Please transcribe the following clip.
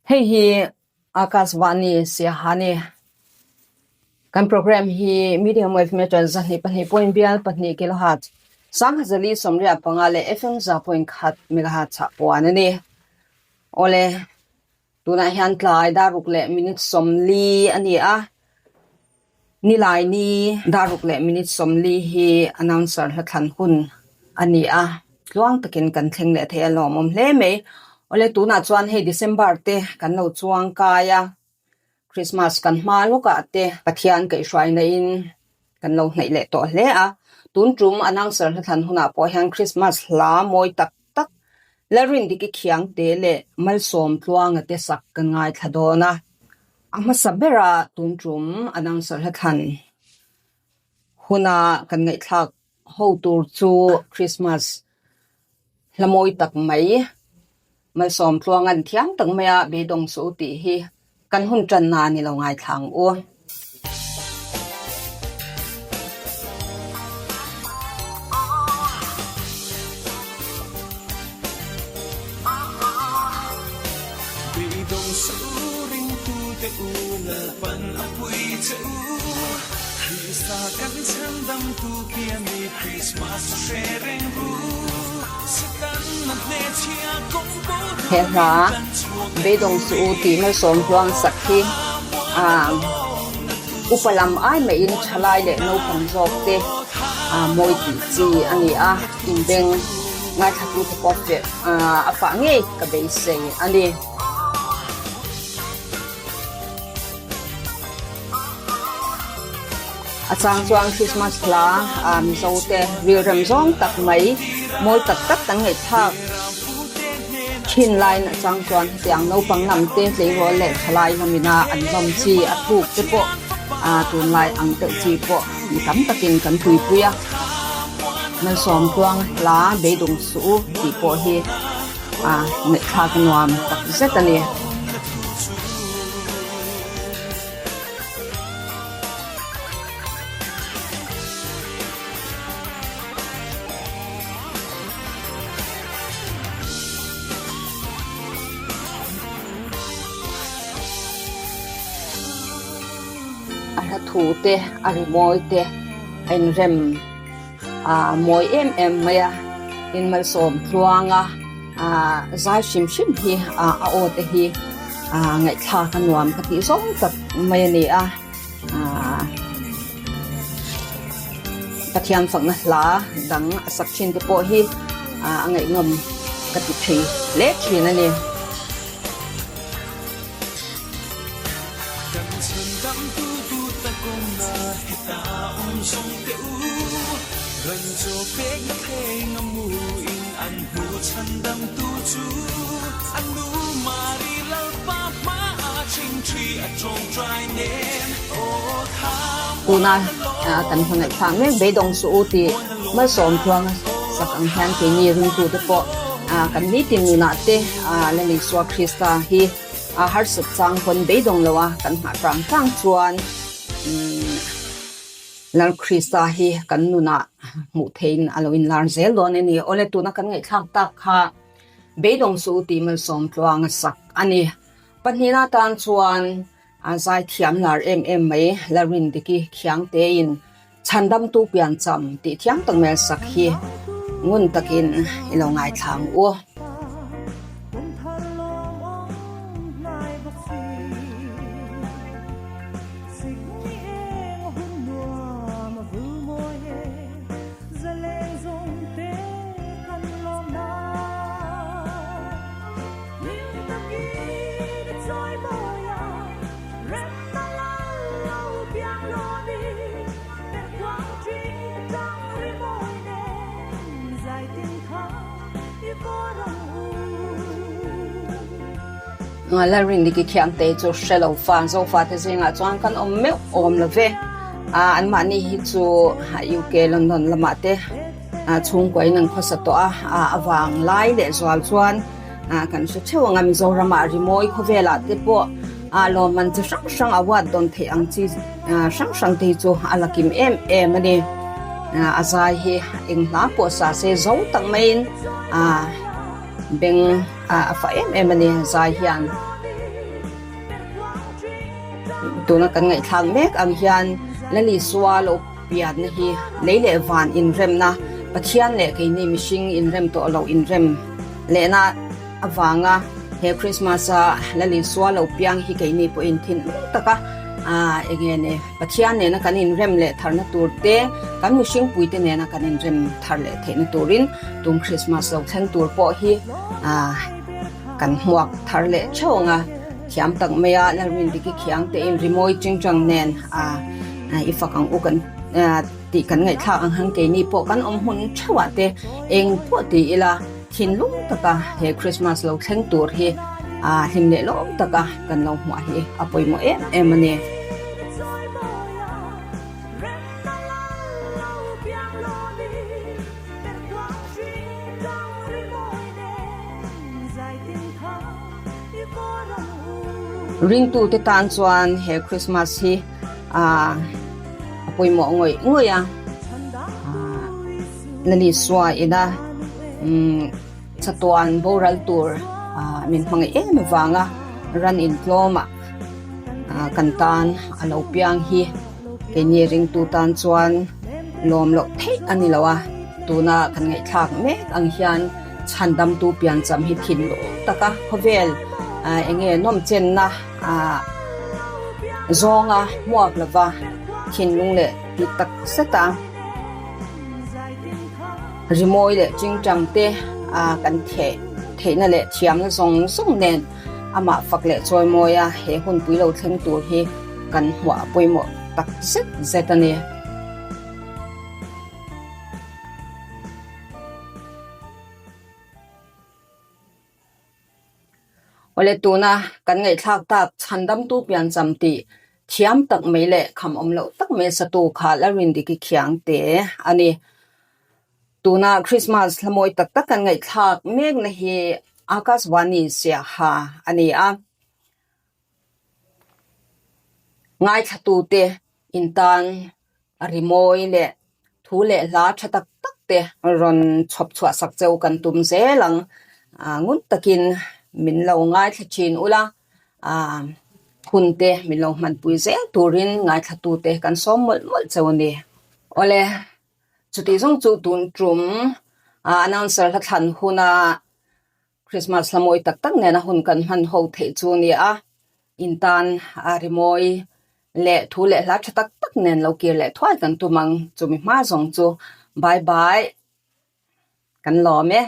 Theih Akasvani Siahani kan program hi medium wave meter zahni pani point bial pani kilohertz samhazali somria pangale FM 0.1 megahertz puanani ole tuna hian tlai daruk le minute somli ani a Nilai ni daruk le minute somli hi announcer thlan hun ani a tluang takin kan thleng le the alomom hle me ole tuna chuan he December te kan lo chuang kaya Christmas kan hmalu ka te pathian kai hrai na in kan lo hnai le to hle a tun trum announcer thlan huna po hian Christmas hla moi tak tak larin diki khiang te le malsom tluang ate sak kan ngai thadona ama sabera tun trum announcer thlan huna kan ngai thak ho tur chu Christmas hlamoi tak mai malsom tluang an thiam tak maya be dong so ti hi kan hun tran na ni lo ngai thlang u Hera be dong su ti malsom tluang sakhi upalam ai me in thalai le no pang jok te moi ti chi ani a in beng ngai thatu te pofe afa nge ka be se ani achang chuang Christmas la Mizo te rilram zong tak mai moi tak tak tang ngai thak chin line achang chuan tiang no pang nam te tlei ro le thalai lamina an lom chi a thuk te po tun lai ang te chi po ni tam takin kan thui puya man som tuang la be dung su ti po hi ngai tha kanwam tak zetani thu te ari moi te en rem moi em maya in mal som tluanga zai shim hi o te hi ngai tha kanwam ka ti song tak mai ni pathian phang na hla dang sak chin te po hi ngai ngam ka ti thi le thi na ni tuna kan hunai thang me be dong su ti ma som thuang sak ang hian ke ni ring tu te po kan ni tin nu na te le ni swa Krista hi har sat chang hon be dong lawa kan ma tang tang chuan lan Krista hi kan nu na mu thein aloin lar zel don ni ole tuna kan ngai thak tak kha be dong su ti ma som thuang sak ani panhina tan chuan zai thiam lar em mai larin diki khiang te in chandam tu pian cham ti thiam tang mel sak hi ngun takin ilo ngai thang u larin diki khiang te chu shallow fan zo fa te zinga chuan kan om lo ve an mani hi chu UK London lamah te chung koi nang khosa to awang lai le zwal chuan kan se chewanga Mizo rama rimoi khovela te po lo man chu sang awat don the ang chi sang te chu alakim em ani azai hi engla po sa se zo tang main beng fa em ani zai hian tuna kan ngai thlang mek ang hian lali swalo pian hi leile van in rem na pathian le ke ni mishing in rem to lo in rem le na awanga he Christmas a lali swalo piang hi ke ni po in thin taka again pathian ne na kan in rem le tharna turte kan mishing puite ne na kan in rem thar le theina turin tung Christmas lo thlen tur po hi kan huak thar le chonga thiam tak meya larin diki khiang te in rimoi chingchang nen ifakang ukan ti kan ngai thla ang hang ke ni po kan hun chawa te eng po ti ila thinlung taka he Christmas lo thlen tur hi himle lom taka kan lo hwa hi apoi mo em ane ring tu te tan chuan he Christmas hi apoi mo ngoi nali swa ina chatuan boral tur min mangai em wanga ran in ploma kantan alo piang hi ke ni ring tu tan chuan lom lo theih ani lawa tuna kan ngai thak mek ang hian chandam tu pian cham hi thin lo taka khovel enge nom chen na zonga muak lava thinlung le ti tak seta rimoi le chingchang te kan theina le thiam na zong nen ama fakle choi moya he hun pui lo thleng tur hi kan hwa poimo tak zetani ole tuna kan ngai thak tak chandam tu pian chamti thiam tak meile kham omlo tak me satu kha larin diki khiang te ani tuna Christmas lamoi tak kan ngai thak mek na hi akaswani sia ha ani ngai thatu te intan rimoi le thu le la thatak tak te ron chhop chwa sak cheu kan tum zelang ngun takin min lo ngai thachin ula hunte min lo man pui zel turin ngai thatu te kan som mol chawni ole chuti jong chu tun trum announcer la than huna Christmas lamoi tak ne na hun kan han ho the chu ni intan rimoi le thu le la thatak tak nen lo kir le thwai kan tumang chumi ma jong chu bye bye kan lo me